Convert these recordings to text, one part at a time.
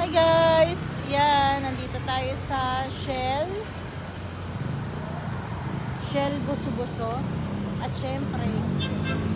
Hi guys! Yan, nandito tayo sa Shell. Shell Buso-Buso. At syempre,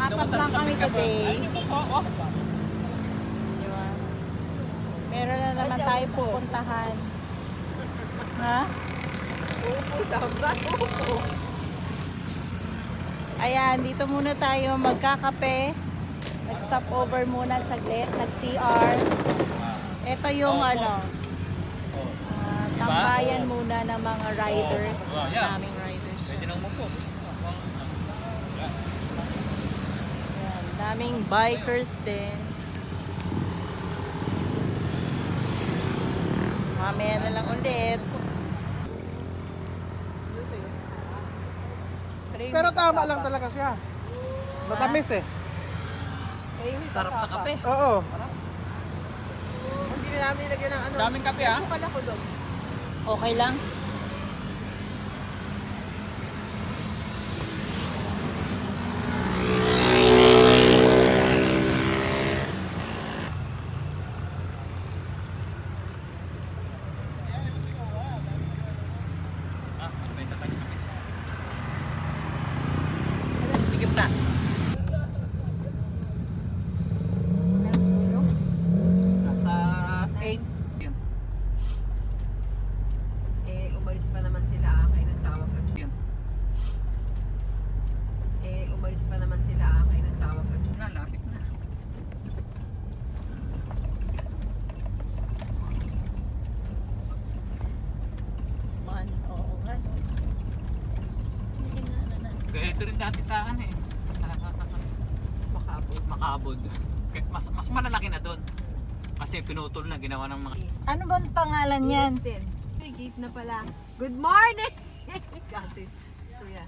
apat lang kami today. Diba? Meron na naman tayo pupuntahan. Ha? Ayan, dito muna tayo magkakape. Nag-stop over muna saglit, nag-CR. Ito yung tambayan muna ng mga riders. Daming riders. Ayan, daming bikers din. Mamaya na lang ulit. Pero tama lang talaga siya. Matamis eh. Sarap sa kape. Oo. Hindi na namin nilagyan ng ano. Daming kape ha. Bukal ako doon. Okay lang? Sigip na. Nasa 8. Umalis pa naman sila. Akay ng tawag. Umalis pa naman sila. Akay ng tawag. Lapit na. Man, oo nga. Hindi na. Ganito rin dati sa akin eh. Makabot. Makabod. Mas malalaki na doon. Kasi pinutol na ginawa ng mga... Ano bang pangalan yan? May gate na pala. Good morning! Kati. Kuya.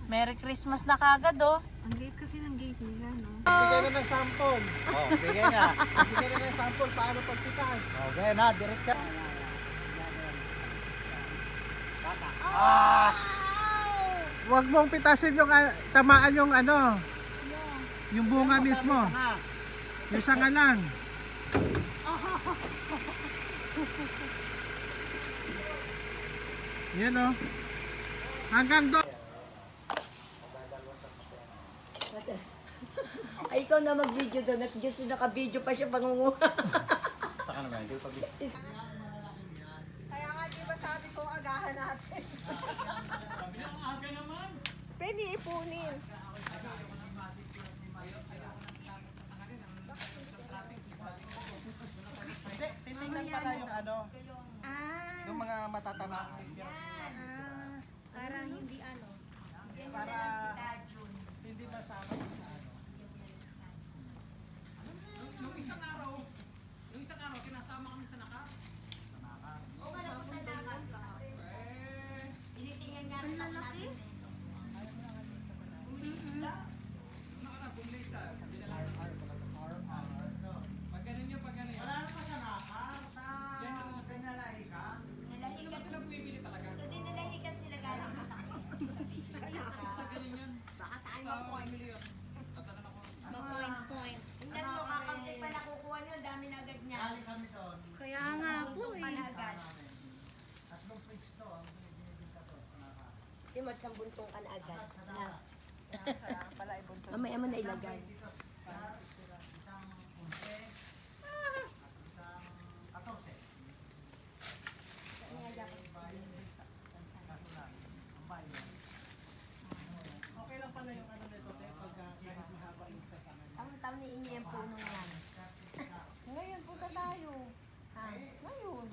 Merry Christmas na kagad oh. Ang gate kasi ng gate nila, no? Bigay na ng sample. Oh, bigay na. Bigay na ng sample paano pagpitas. Okay na, direct ka. Huwag mong pitasin yung tamaan yung ano. Yung bunga mismo. Yung sanga lang. Yan oh. Hanggang doon. Ay, ikaw na mag-video doon at gusto naka-video pa siya pangunguha. Saka naman, hindi pa Kaya nga, di ba sabi ko, agahan natin. Pwede ipunin. Titingnan pala yung ano. Yung mga matatamaan. Para hindi ano. Para hindi masama. Nung isang araw, kinasama kami sa Nakar. Oo nga napunta naman. Tinitingnan nga rin natin. So dinalahikan sila galang baka tayo ma-point. Tingnan mo, kakampi pa nakukuha nyo, dami na agad niya. Kaya nga po Pa na agad. Timot sa buntong ka na agad. Mamaya mo na ilagay. Okay lang pala yung ano nito pagka mahaba yung sasanga. Ang taon ni Inye yung punong yan. Ngayon, punta tayo. Ha? Ngayon.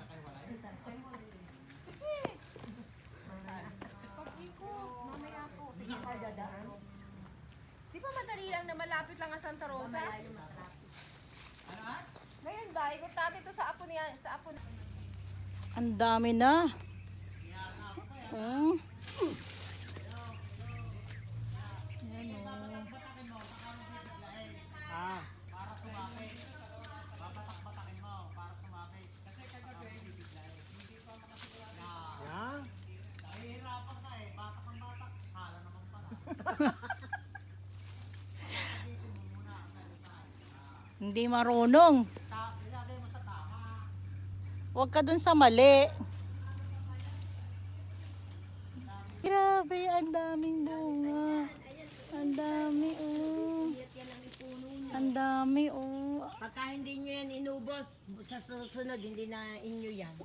Pag-ikot, mamaya po. Hindi ka dadaan. Di ba madali lang na malapit lang ang Santa Rosa? Ngayon ba, ikot natin ito sa apo niya. Sa apo niya. Ang dami na. Hmm. Hindi marunong. Huwag ka dun sa mali. Grabe, ang daming bunga. Ang dami, oh. Ang dami, oh. Pagka hindi nyo yan inubos, sa susunod, hindi na inyo yan.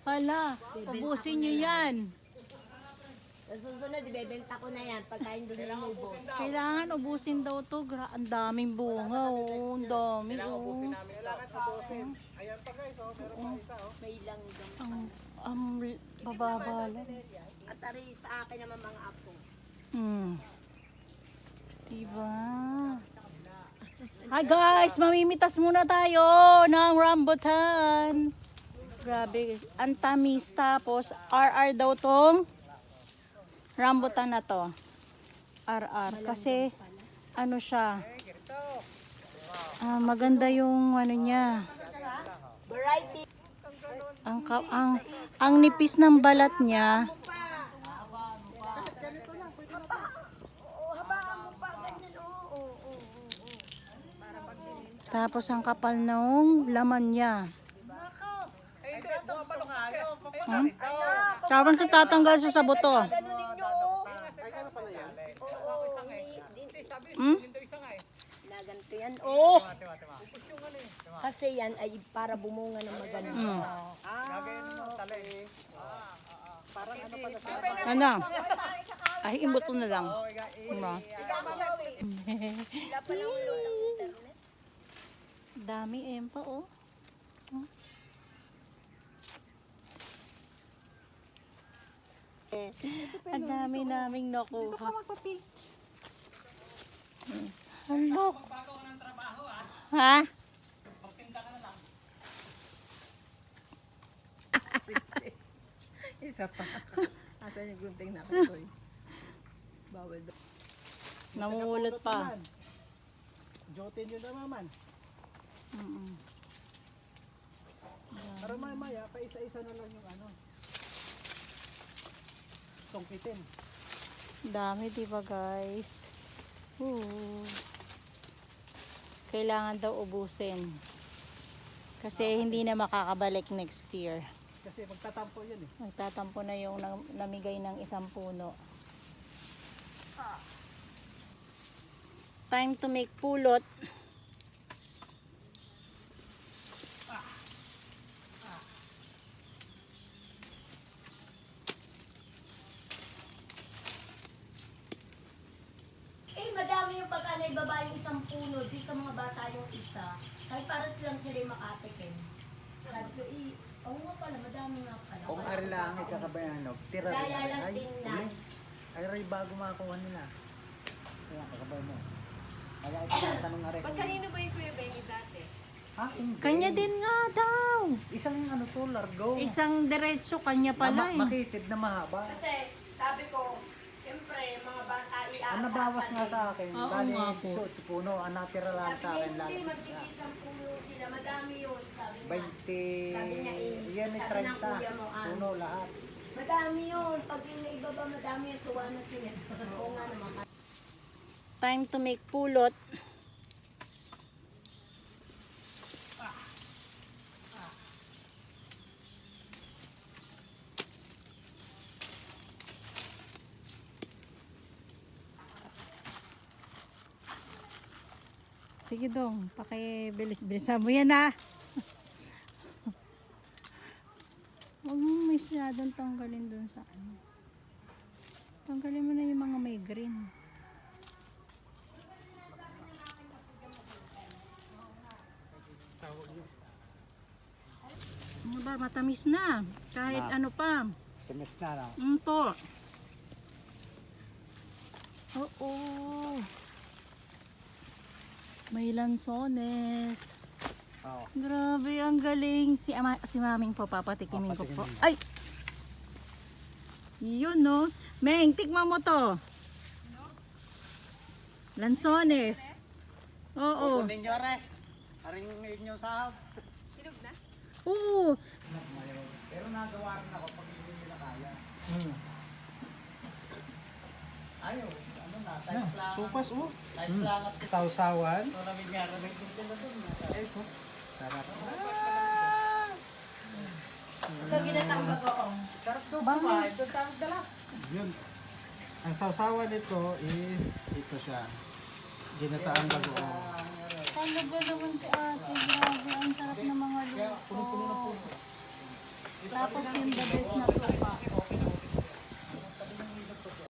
Hala, ubusin nyo yan. Sa susunod, ibebenta ko na yan pagka hindi nyo inubos. Kailangan ubusin daw to. Ang daming bunga, oh. Ang dami, oh. Ayan pa guys, oh, meron pa isa, oh. May langgam. Ang bababa lang. At ari sa akin naman mga apo. Diba? Hi guys, mamimitas muna tayo ng rambutan. Grabe, ang tamis. Tapos, RR daw tong rambutan na to. RR. Kasi, ano siya, maganda yung ano niya. Variety. Ang nipis ng balat niya. Tapos ang kapal ng laman niya. Tapos tatanggal siya sa buto. Na ganito yan. Oh! Kasi yan ay para bumunga ng maganda. Ano? Ay, imbuto na lang. Diba? Dami empa, oh. Ang dami naming nakuha. Hello. Ha? Isa pa. Asan yung gunting na ako? Bawal daw. Namumulot pa. Jotin nyo na maman. Para maya, pa isa-isa na lang yung ano. Sungkitin. Dami, diba guys? Kailangan daw ubusin. Kasi hindi na makakabalik next year. Kasi magtatampo yan eh. Magtatampo na yung namigay ng isang puno. Time to make pulot. Madami yung pagka naibaba yung isang puno, di sa mga bata yung isa. Kahit para silang sila makatikin. Sabi ko, oo nga pala, madami nga pala. Kung ari lang ay kakabayan, no? Tira rin. Kaya lang din na. Ay, ray bago makakuha nila. Kaya kakabayan mo. Kaya itatanong nga rin. Kanino ba yung Kuya Benny dati? Ha? Hindi. Kanya din nga daw. Isang ano to, largo. Isang diretso kanya pala eh. Makitid na mahaba. Kasi sabi ko, siyempre, mga bata iaasa. Ang nabawas nga sa akin, Oo bali nga po. so, puno, ang natira lang Sabi sa niya, akin hindi, lang. magkikisang puno sila. Madami yun, sabi niya. 20, Sabi niya, yan ay sabi ng 30, kuya mo, puno lahat. Madami yun. Pag yung ibaba, madami yung tuwa na sila. Oo nga naman. Time to make pulot. Sige dong, pakibilis-bilisan mo yan ah. Huwag mo masyadong tanggalin dun sa ano. Tanggalin mo na yung mga may green. Ano ba, matamis na. Kahit ano pa. Timis na lang. Po. Oo. May lansones. Oo. Grabe, ang galing. Si maming po, papatikimin ko po. Ay! Yun, no? Meng, tikman mo to. Lansones. Oo. Kunin nyo re. Aring inyo sa... Oo. Pero nagawa rin ako pag hindi nila kaya. Ayaw, ano na, size lang. Supas oh. Size lang at Sausawan. maraming nga rin nagpunta na doon. Yes oh. Sarap. Ito ginatang bagoong. Sarap daw kumain. Ito tawag dala. Yun. Ang sausawan nito is ito siya. Ginataang bagoong. Talaga naman si ate. Grabe, ang sarap ng mga luto. Tapos yung the best na soup.